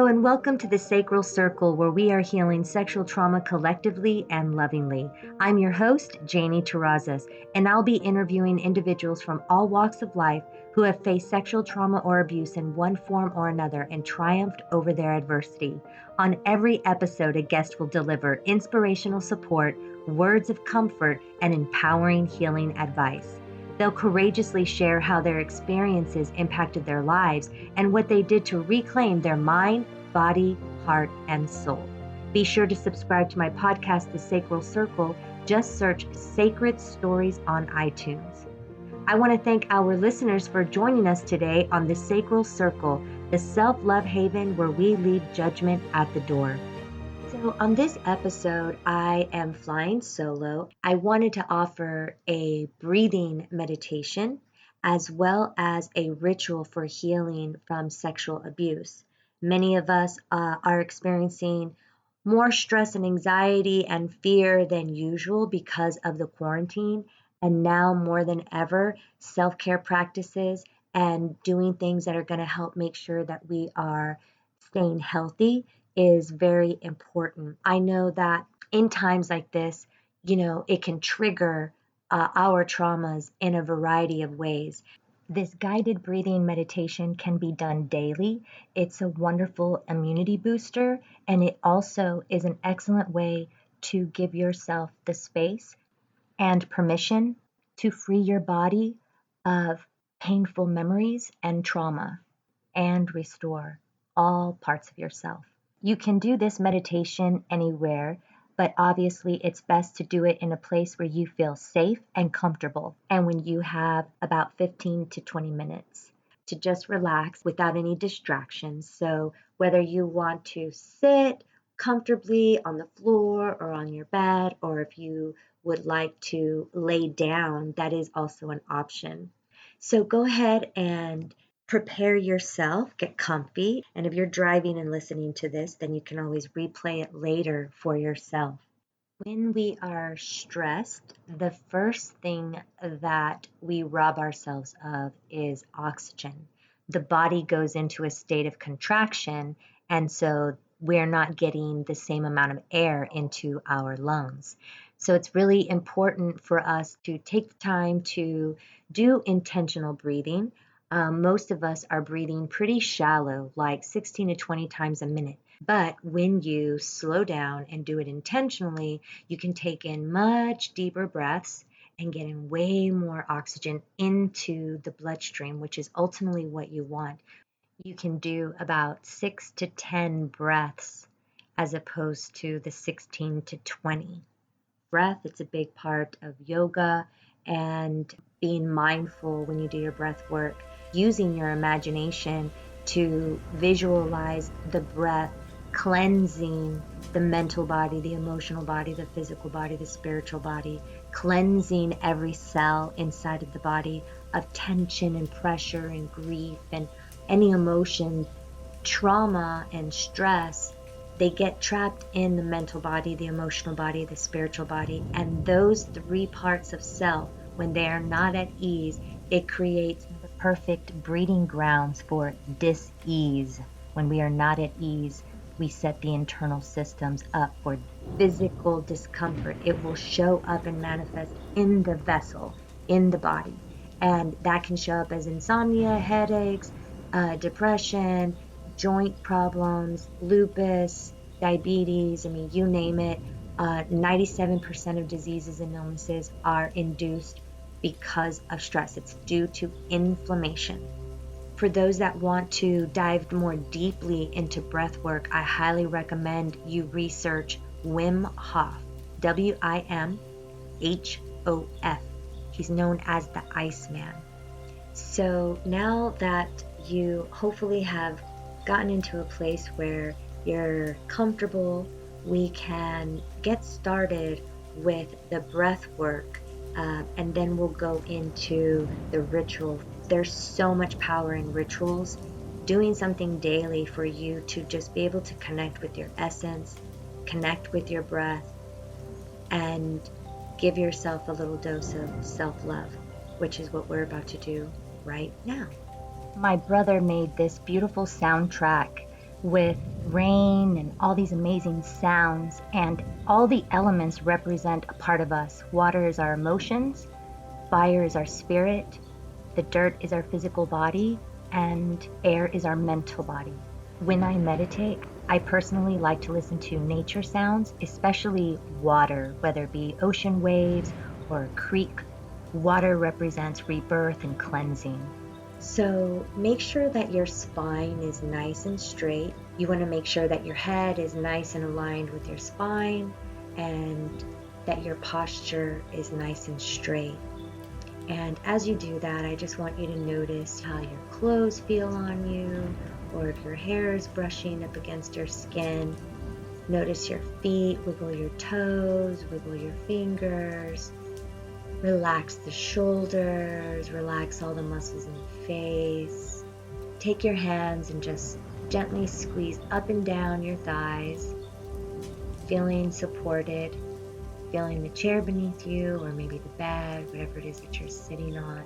and welcome to the Sacral Circle, where we are healing sexual trauma collectively and lovingly. I'm your host, Janie Terrazas, and I'll be interviewing individuals from all walks of life who have faced sexual trauma or abuse in one form or another and triumphed over their adversity. On every episode, a guest will deliver inspirational support, words of comfort, and empowering healing advice. They'll courageously share how their experiences impacted their lives and what they did to reclaim their mind, body, heart, and soul. Be sure to subscribe to my podcast, The Sacral Circle. Just search Sacred Stories on iTunes. I want to thank our listeners for joining us today on The Sacral Circle, the self-love haven where we leave judgment at the door. So on this episode, I am flying solo. I wanted to offer a breathing meditation as well as a ritual for healing from sexual abuse. Many of us are experiencing more stress and anxiety and fear than usual because of the quarantine. And now more than ever, self-care practices and doing things that are going to help make sure that we are staying healthy is very important. I know that in times like this, it can trigger our traumas in a variety of ways. This guided breathing meditation can be done daily. It's a wonderful immunity booster, and it also is an excellent way to give yourself the space and permission to free your body of painful memories and trauma and restore all parts of yourself. You can do this meditation anywhere, but obviously it's best to do it in a place where you feel safe and comfortable, and when you have about 15 to 20 minutes to just relax without any distractions. So whether you want to sit comfortably on the floor or on your bed, or if you would like to lay down, that is also an option. So go ahead and prepare yourself, get comfy, and if you're driving and listening to this, then you can always replay it later for yourself. When we are stressed, the first thing that we rob ourselves of is oxygen. The body goes into a state of contraction, and so we're not getting the same amount of air into our lungs. So it's really important for us to take the time to do intentional breathing. Most of us are breathing pretty shallow, like 16 to 20 times a minute. But when you slow down and do it intentionally, you can take in much deeper breaths and get in way more oxygen into the bloodstream, which is ultimately what you want. You can do about 6 to 10 breaths as opposed to the 16 to 20. Breath, it's a big part of yoga and being mindful when you do your breath work, using your imagination to visualize the breath cleansing the mental body, the emotional body, the physical body, the spiritual body, cleansing every cell inside of the body of tension and pressure and grief and any emotion, trauma and stress. They get trapped in the mental body, the emotional body, the spiritual body, and those three parts of self, when they are not at ease, it creates the perfect breeding grounds for dis-ease. When we are not at ease, we set the internal systems up for physical discomfort. It will show up and manifest in the vessel, in the body. And that can show up as insomnia, headaches, depression, joint problems, lupus, diabetes, you name it. 97% of diseases and illnesses are induced because of stress. It's due to inflammation. For those that want to dive more deeply into breath work, I highly recommend you research Wim Hof, Wimhof. He's known as the Iceman. So now that you hopefully have gotten into a place where you're comfortable, we can get started with the breath work, and then we'll go into the ritual. There's so much power in rituals, doing something daily for you to just be able to connect with your essence, connect with your breath, and give yourself a little dose of self-love, which is what we're about to do right now. My brother made this beautiful soundtrack with rain and all these amazing sounds, and all the elements represent a part of us. Water is our emotions, fire is our spirit, the dirt is our physical body, and air is our mental body. When I meditate, I personally like to listen to nature sounds, especially water, whether it be ocean waves or a creek. Water represents rebirth and cleansing. So make sure that your spine is nice and straight. You want to make sure that your head is nice and aligned with your spine, and that your posture is nice and straight. And as you do that, I just want you to notice how your clothes feel on you, or if your hair is brushing up against your skin. Notice your feet, wiggle your toes, wiggle your fingers. Relax the shoulders, relax all the muscles in the face. Take your hands and just gently squeeze up and down your thighs, feeling supported, feeling the chair beneath you, or maybe the bed, whatever it is that you're sitting on.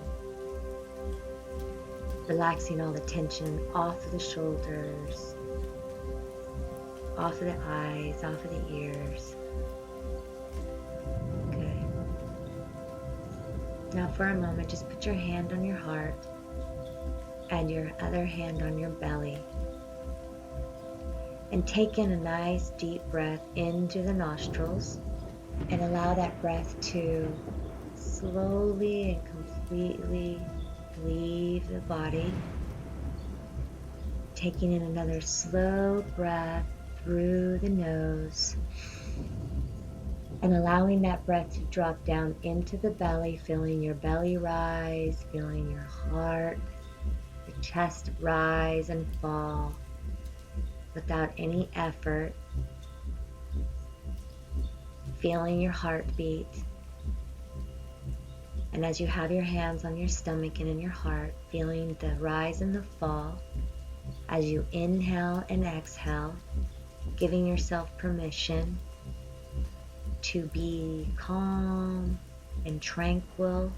Relaxing all the tension off of the shoulders, off of the eyes, off of the ears. Now for a moment, just put your hand on your heart and your other hand on your belly. And take in a nice deep breath into the nostrils, and allow that breath to slowly and completely leave the body. Taking in another slow breath through the nose, and allowing that breath to drop down into the belly, feeling your belly rise, feeling your heart, the chest rise and fall without any effort, feeling your heartbeat. And as you have your hands on your stomach and in your heart, feeling the rise and the fall, as you inhale and exhale, giving yourself permission to be calm and tranquil.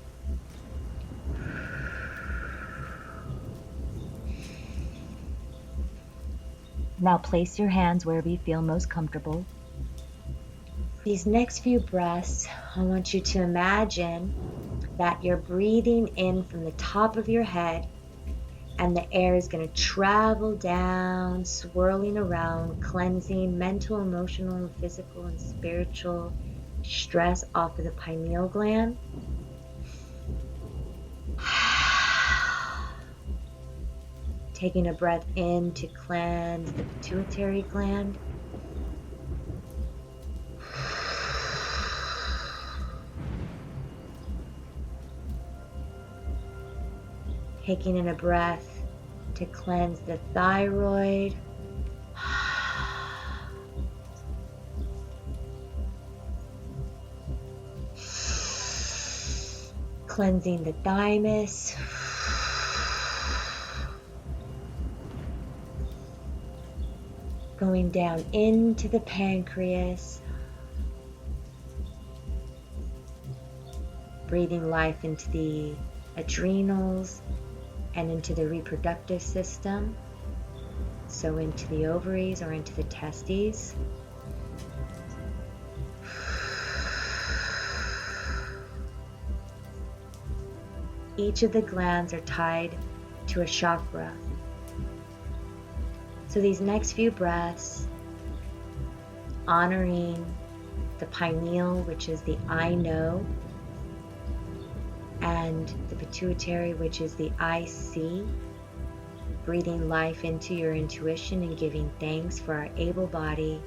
Now place your hands wherever you feel most comfortable. These next few breaths, I want you to imagine that you're breathing in from the top of your head, and the air is going to travel down, swirling around, cleansing mental, emotional, physical, and spiritual stress off of the pineal gland. Taking a breath in to cleanse the pituitary gland. Taking in a breath to cleanse the thyroid. Cleansing the thymus. Going down into the pancreas. Breathing life into the adrenals and into the reproductive system. So into the ovaries or into the testes. Each of the glands are tied to a chakra. So these next few breaths, honoring the pineal, which is the I know, and the pituitary, which is the I see, breathing life into your intuition and giving thanks for our able body,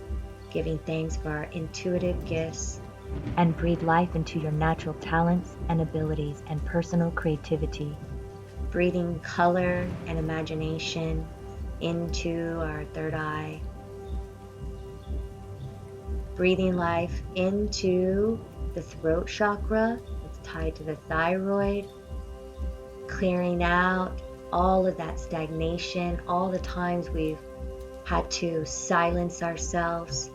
giving thanks for our intuitive gifts, and breathe life into your natural talents and abilities and personal creativity. Breathing color and imagination into our third eye. Breathing life into the throat chakra that's tied to the thyroid. Clearing out all of that stagnation, all the times we've had to silence ourselves.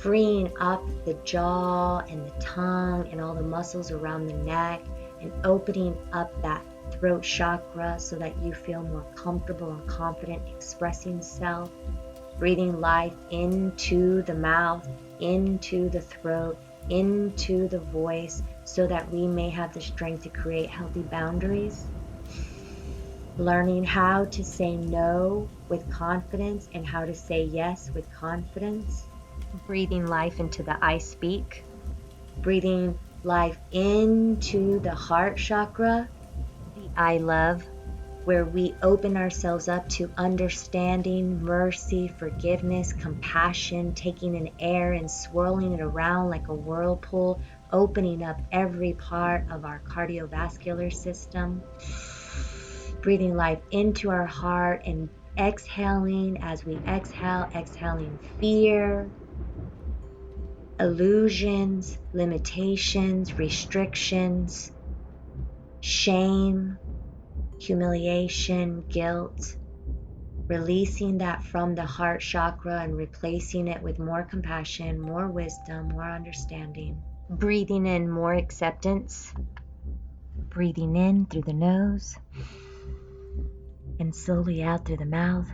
Freeing up the jaw and the tongue and all the muscles around the neck, and opening up that throat chakra so that you feel more comfortable and confident expressing self. Breathing life into the mouth, into the throat, into the voice, so that we may have the strength to create healthy boundaries. Learning how to say no with confidence and how to say yes with confidence. Breathing life into the I speak. Breathing life into the heart chakra, The I love. where we open ourselves up to understanding, mercy, forgiveness, compassion, taking in air and swirling it around like a whirlpool, opening up every part of our cardiovascular system. Breathing life into our heart and exhaling as we exhale, exhaling fear, illusions, limitations, restrictions, shame, humiliation, guilt, releasing that from the heart chakra and replacing it with more compassion, more wisdom, more understanding. Breathing in more acceptance. Breathing in through the nose and slowly out through the mouth.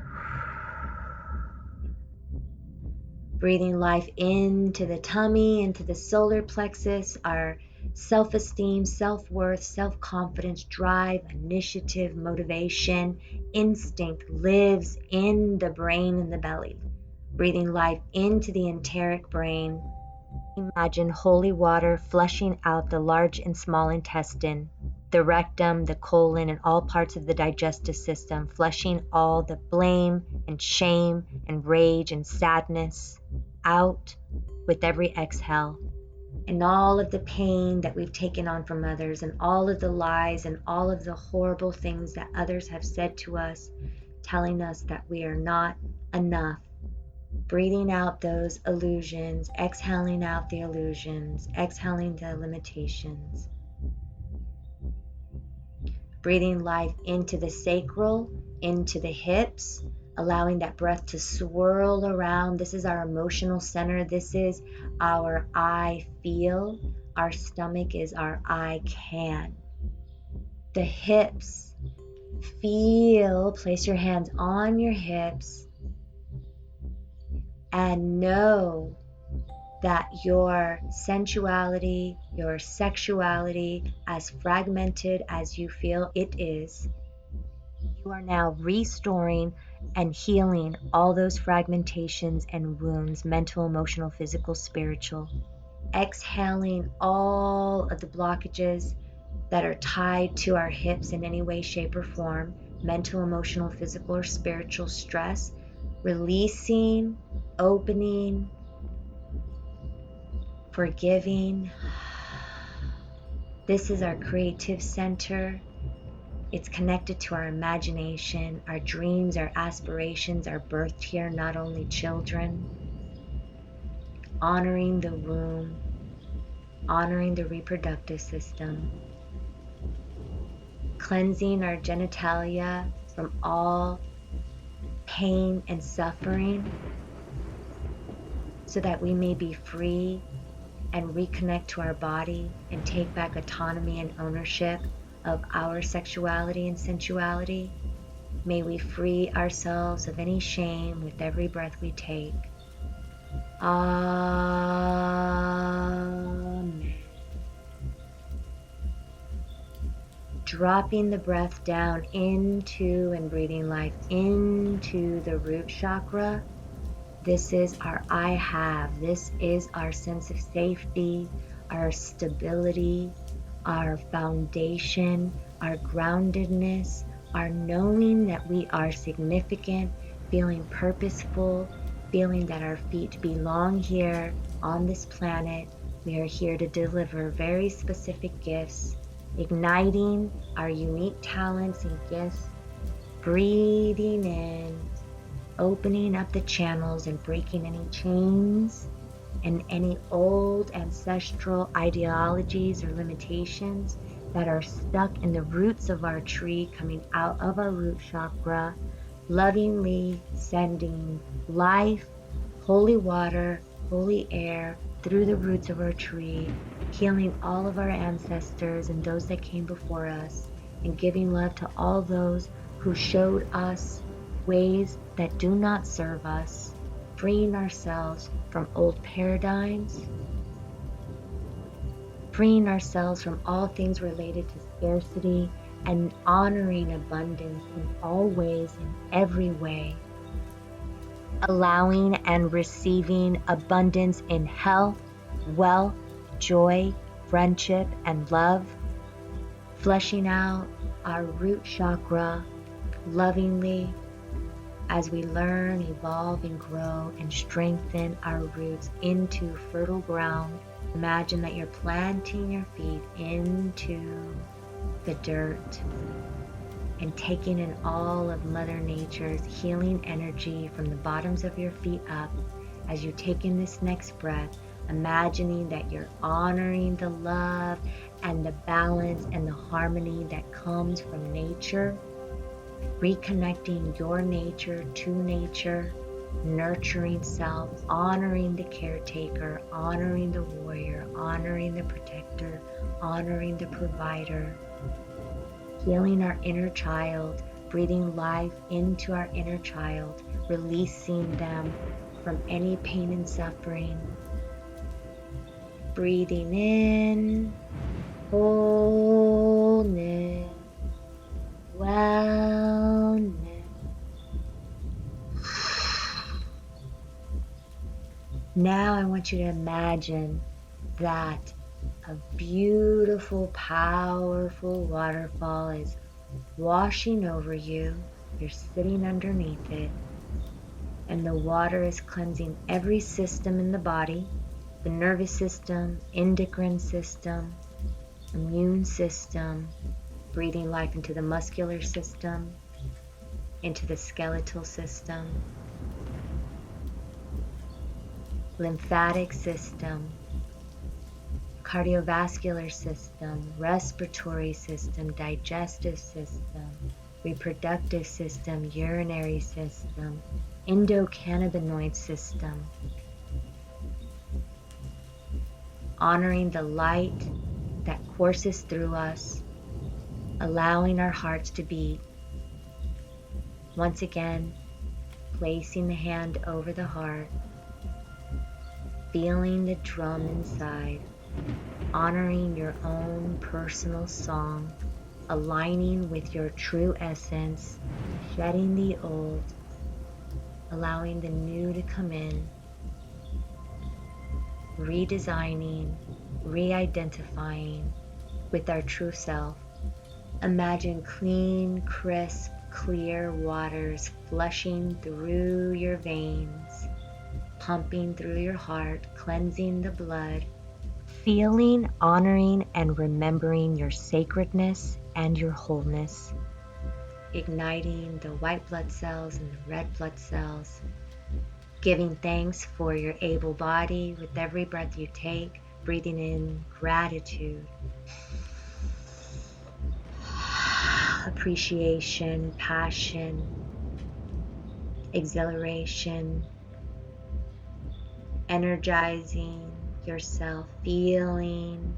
Breathing life into the tummy, into the solar plexus, our self-esteem, self-worth, self-confidence, drive, initiative, motivation, instinct lives in the brain and the belly. Breathing life into the enteric brain. Imagine holy water flushing out the large and small intestine, the rectum, the colon, and all parts of the digestive system, flushing all the blame and shame and rage and sadness out with every exhale. And all of the pain that we've taken on from others, and all of the lies and all of the horrible things that others have said to us, telling us that we are not enough. Breathing out those illusions, exhaling out the illusions, exhaling the limitations. Breathing life into the sacral, into the hips, allowing that breath to swirl around. This is our emotional center. This is our I feel. Our stomach is our I can. The hips, feel, place your hands on your hips and know that your sensuality, your sexuality, as fragmented as you feel it is, you are now restoring and healing all those fragmentations and wounds, mental, emotional, physical, spiritual. Exhaling all of the blockages that are tied to our hips in any way, shape, or form, mental, emotional, physical, or spiritual stress, releasing, opening, forgiving. This is our creative center. It's connected to our imagination, our dreams, our aspirations are birthed here, not only children. Honoring the womb, honoring the reproductive system, cleansing our genitalia from all pain and suffering so that we may be free and reconnect to our body and take back autonomy and ownership of our sexuality and sensuality. May we free ourselves of any shame with every breath we take. Amen. Dropping the breath down into and breathing life into the root chakra. This is our I have. This is our sense of safety, our stability, our foundation, our groundedness, our knowing that we are significant, feeling purposeful, feeling that our feet belong here on this planet. We are here to deliver very specific gifts, igniting our unique talents and gifts, breathing in, opening up the channels and breaking any chains and any old ancestral ideologies or limitations that are stuck in the roots of our tree, coming out of our root chakra, lovingly sending life, holy water, holy air through the roots of our tree, healing all of our ancestors and those that came before us, and giving love to all those who showed us ways that do not serve us, freeing ourselves from old paradigms, freeing ourselves from all things related to scarcity, and honoring abundance in all ways, in every way. Allowing and receiving abundance in health, wealth, joy, friendship, and love. Fleshing out our root chakra lovingly as we learn, evolve, and grow and strengthen our roots into fertile ground. Imagine that you're planting your feet into the dirt and taking in all of Mother Nature's healing energy from the bottoms of your feet up. As you take in this next breath, imagining that you're honoring the love and the balance and the harmony that comes from nature, reconnecting your nature to nature, nurturing self, honoring the caretaker, honoring the warrior, honoring the protector, honoring the provider, healing our inner child, breathing life into our inner child, releasing them from any pain and suffering. Breathing in wholeness, wellness. Now I want you to imagine that a beautiful, powerful waterfall is washing over you. You're sitting underneath it, and the water is cleansing every system in the body, the nervous system, endocrine system, immune system, breathing life into the muscular system, into the skeletal system, lymphatic system, cardiovascular system, respiratory system, digestive system, reproductive system, urinary system, endocannabinoid system. Honoring the light that courses through us, allowing our hearts to beat. Once again, placing the hand over the heart, feeling the drum inside, honoring your own personal song, aligning with your true essence, shedding the old, allowing the new to come in, redesigning, re-identifying with our true self. Imagine clean, crisp, clear waters flushing through your veins, pumping through your heart, cleansing the blood, feeling, honoring, and remembering your sacredness and your wholeness, igniting the white blood cells and the red blood cells, giving thanks for your able body with every breath you take, breathing in gratitude, appreciation, passion, exhilaration, energizing yourself, feeling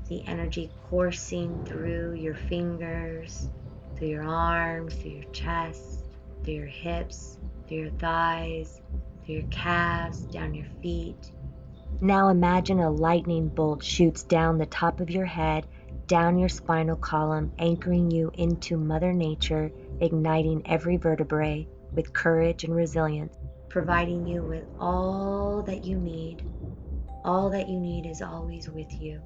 the energy coursing through your fingers, through your arms, through your chest, through your hips, through your thighs, through your calves, down your feet. Now imagine a lightning bolt shoots down the top of your head, down your spinal column, anchoring you into Mother Nature, igniting every vertebrae with courage and resilience, providing you with all that you need. All that you need is always with you.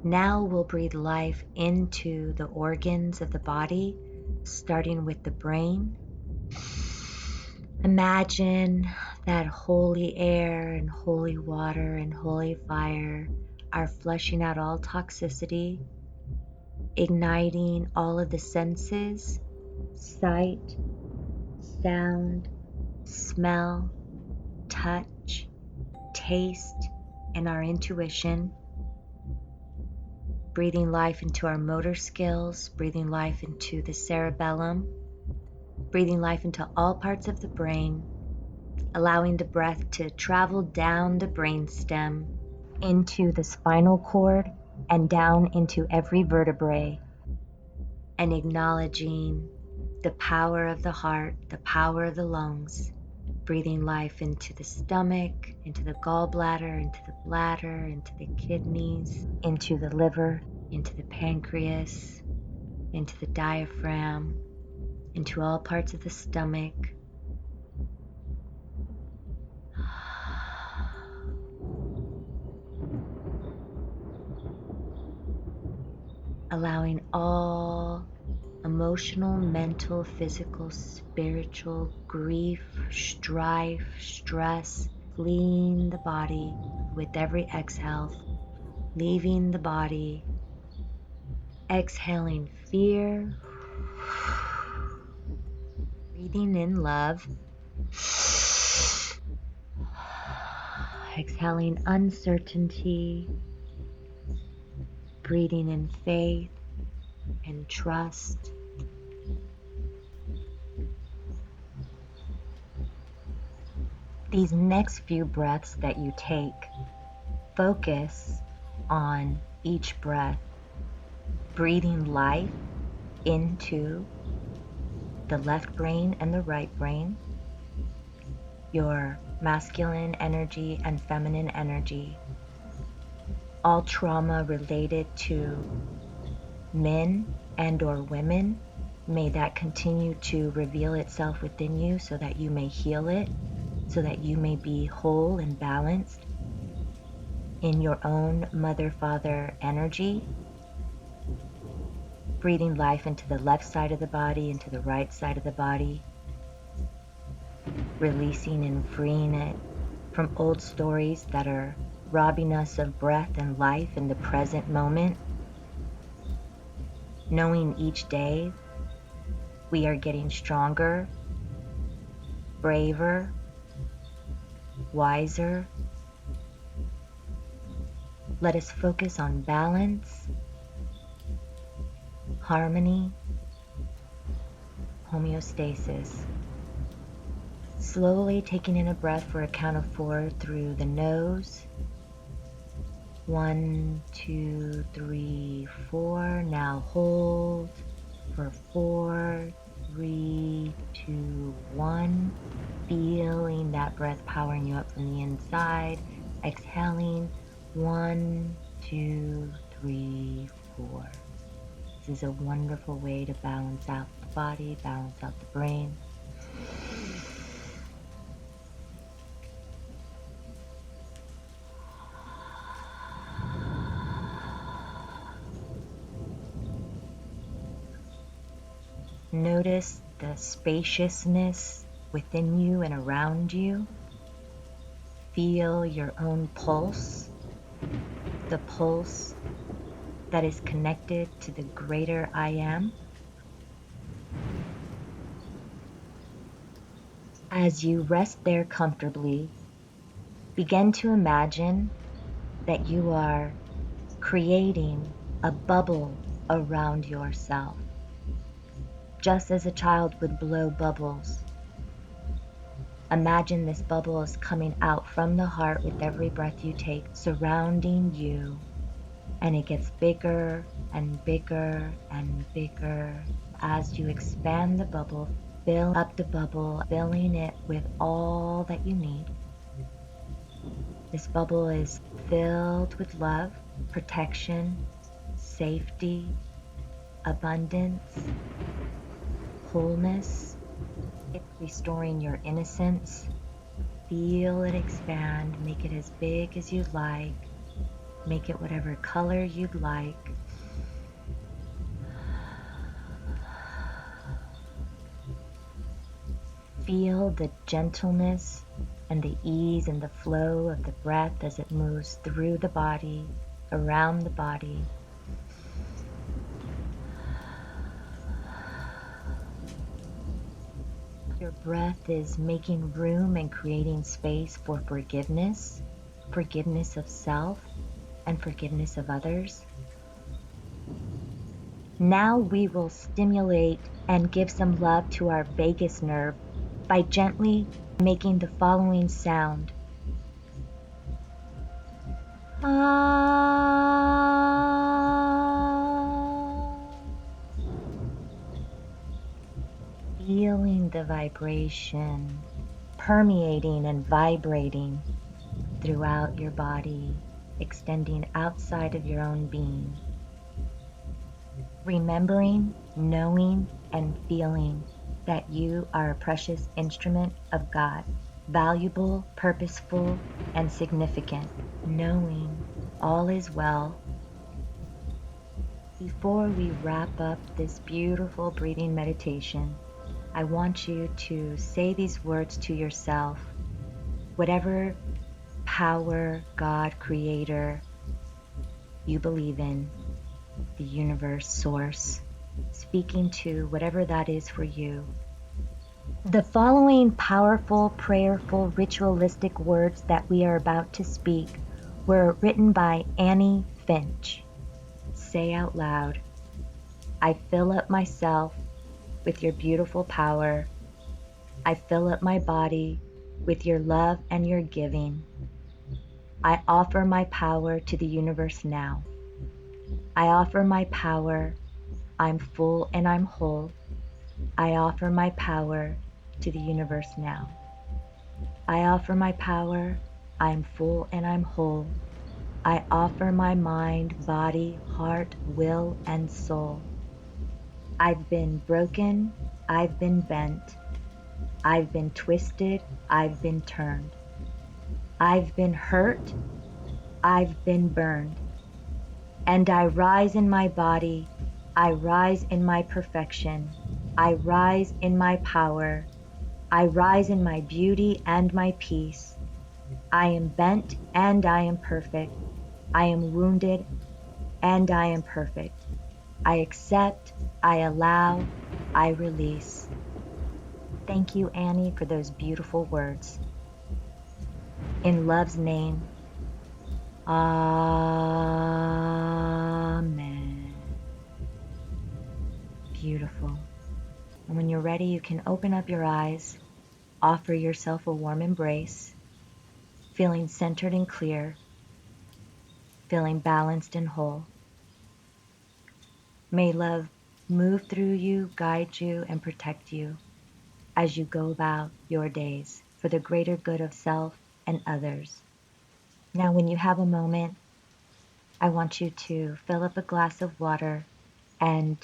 Now we'll breathe life into the organs of the body, starting with the brain. Imagine that holy air and holy water and holy fire are flushing out all toxicity, igniting all of the senses, sight, sound, smell, touch, taste, and our intuition. Breathing life into our motor skills, breathing life into the cerebellum, breathing life into all parts of the brain, allowing the breath to travel down the brainstem, into the spinal cord, and down into every vertebrae, and acknowledging the power of the heart, the power of the lungs, breathing life into the stomach, into the gallbladder, into the bladder, into the kidneys, into the liver, into the pancreas, into the diaphragm, into all parts of the stomach. Allowing all emotional, mental, physical, spiritual, grief, strife, stress, fleeing the body with every exhale, leaving the body, exhaling fear, breathing in love, exhaling uncertainty, breathing in faith and trust. These next few breaths that you take, focus on each breath, breathing life into the left brain and the right brain, your masculine energy and feminine energy, all trauma related to men and or women. May that continue to reveal itself within you so that you may heal it, so that you may be whole and balanced in your own mother-father energy. Breathing life into the left side of the body, into the right side of the body, releasing and freeing it from old stories that are robbing us of breath and life in the present moment. Knowing each day we are getting stronger, braver, wiser. Let us focus on balance, harmony, homeostasis. Slowly taking in a breath for a count of 4 through the nose. 1, 2, 3, 4. Now hold for 4, 3, 2, 1. Feeling that breath powering you up from the inside. Exhaling. 1, 2, 3, 4. This is a wonderful way to balance out the body, balance out the brain. Notice the spaciousness within you and around you. Feel your own pulse, the pulse that is connected to the greater I am. As you rest there comfortably, begin to imagine that you are creating a bubble around yourself, just as a child would blow bubbles. Imagine this bubble is coming out from the heart with every breath you take, surrounding you, and it gets bigger and bigger and bigger. As you expand the bubble, fill up the bubble, filling it with all that you need. This bubble is filled with love, protection, safety, abundance, wholeness. It's restoring your innocence. Feel it expand, make it as big as you'd like. Make it whatever color you'd like. Feel the gentleness and the ease and the flow of the breath as it moves through the body, around the body. Your breath is making room and creating space for forgiveness, forgiveness of self, and forgiveness of others. Now we will stimulate and give some love to our vagus nerve by gently making the following sound. Ah. feeling the vibration permeating and vibrating throughout your body, extending outside of your own being. Remembering, knowing, and feeling that you are a precious instrument of God, valuable, purposeful, and significant. Knowing all is well. Before we wrap up this beautiful breathing meditation, I want you to say these words to yourself. Whatever power, God, creator you believe in, the universe, source, speaking to whatever that is for you. The following powerful, prayerful, ritualistic words that we are about to speak were written by Annie Finch. Say out loud, I fill up myself with your beautiful power. I fill up my body with your love and your giving. I offer my power to the universe now. I offer my power. I'm full and I'm whole. I offer my power to the universe now. I offer my power. I'm full and I'm whole. I offer my mind, body, heart, will, and soul. I've been broken. I've been bent. I've been twisted. I've been turned. I've been hurt. I've been burned. And I rise in my body. I rise in my perfection. I rise in my power. I rise in my beauty and my peace. I am bent and I am perfect. I am wounded and I am perfect. I accept, I allow, I release. Thank you, Annie, for those beautiful words. In love's name, Amen. Beautiful. And when you're ready, you can open up your eyes, offer yourself a warm embrace, feeling centered and clear, feeling balanced and whole. May love move through you, guide you, and protect you as you go about your days for the greater good of self and others. Now, when you have a moment, I want you to fill up a glass of water and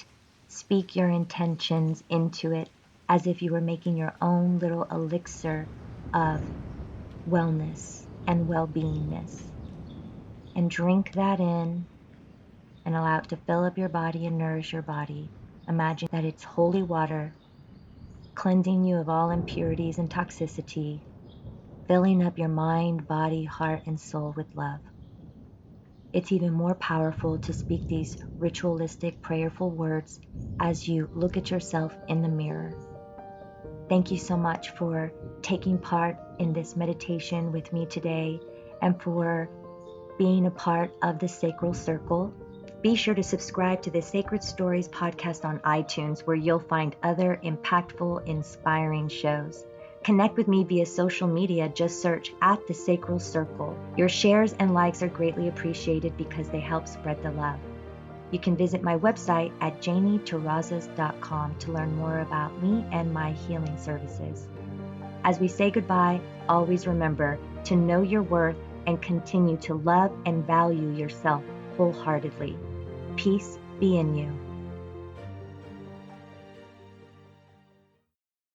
speak your intentions into it as if you were making your own little elixir of wellness and well-beingness. And drink that in and allow it to fill up your body and nourish your body. Imagine that it's holy water, cleansing you of all impurities and toxicity, filling up your mind, body, heart, and soul with love. It's even more powerful to speak these ritualistic, prayerful words as you look at yourself in the mirror. Thank you so much for taking part in this meditation with me today and for being a part of the Sacral Circle. Be sure to subscribe to the Sacred Stories podcast on iTunes, where you'll find other impactful, inspiring shows. Connect with me via social media. Just search at the Sacral Circle. Your shares and likes are greatly appreciated because they help spread the love. You can visit my website at JanieTerrazas.com to learn more about me and my healing services. As we say goodbye, always remember to know your worth and continue to love and value yourself wholeheartedly. Peace be in you.